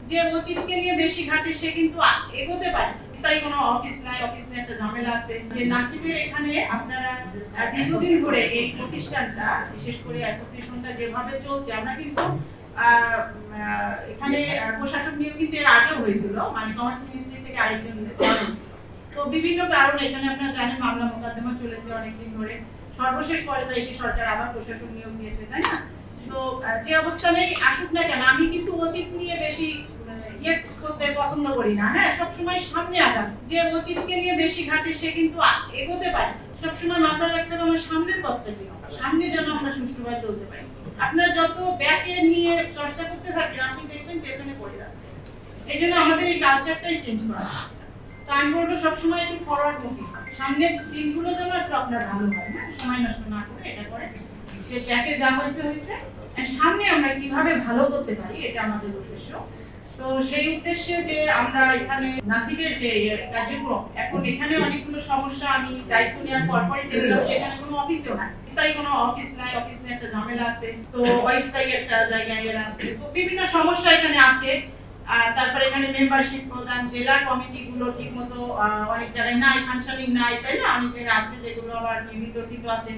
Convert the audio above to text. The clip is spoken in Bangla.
যে অতীতকে নিয়ে বেশি ঘাটে সে কিন্তু এগোতে পারে। তাই কোনো অফিস নাই, অফিস নিয়ে একটা ঝামেলা আছে। যে নাসিবের এখানে আপনারা দীর্ঘদিন ধরে এই প্রতিষ্ঠানটা, বিশেষ করে অ্যাসোসিয়েশনটা যেভাবে চলছে, আমরা কিন্তু এখানে প্রশাসক নিয়োগ কিন্তু এর আগে হয়েছিল, মানে কমার্স মিনিস্ট্রি থেকে আরেকজন দেওয়া হয়েছিল। তো বিভিন্ন কারণে এখানে আপনারা জানেন মামলা মোকদ্দমা চলেছে অনেকদিন ধরে। সর্বশেষ পর্যায়ে এসে সরকার আবার প্রশাসক নিয়োগ দিয়েছে, তাই না? তো যে অবস্থানেই আসুক না কেন, আমি কিন্তু অতীত নিয়ে বেশি ইয়ে করতে পছন্দ করি না। হ্যাঁ, সবসময় সামনে আগাম। যে অতীতকে নিয়ে বেশি ঘাটে সে কিন্তু এগোতে পারে। সবসময় মাথায় রাখতে হবে আমার সামনের পথটা কি, সামনে যেন আমরা সুষ্ঠুভাবে চলতে পারি। আপনার যত ব্যাকে নিয়ে চর্চা করতে থাকবেন, আপনি দেখবেন পেছনে পড়ে যাচ্ছে। এই জন্য আমাদের এই কালচারটাই চেঞ্জ করা। তো আমি বলবো সবসময় একটু ফরওয়ার্ড মুখী, সামনের দিনগুলো যেন একটু আপনার ভালো হয়। হ্যাঁ, সময় নষ্ট না করে এটা করে যে ব্যাকে যা হয়েছে হয়েছে, সামনে আমরা কিভাবে ভালো করতে পারি, এটা আমাদের উদ্দেশ্য। তো সেই উদ্দেশ্যে যে আমরা এখানে নাসিবের যে কার্যক্রম, এখন এখানে অনেকগুলো সমস্যা আমি দায়িত্ব নেওয়ার পরপরই দেখলাম যে এখানে কোনো অফিসও নাই, স্থায়ী কোনো অফিস নাই, অফিস নিয়ে একটা ঝামেলা আছে। তো অস্থায়ী একটা জায়গায় এরা আছে, তো বিভিন্ন সমস্যা এখানে আছে। আর তারপরে এখানে মেম্বারশিপ প্রদান, জেলা কমিটি গুলো ঠিক মতো অনেক জায়গায় নাই, ফাংশনিং নাই, তাই না? অনেক জায়গায় আছে যেগুলো আবার বিতর্কিত আছে।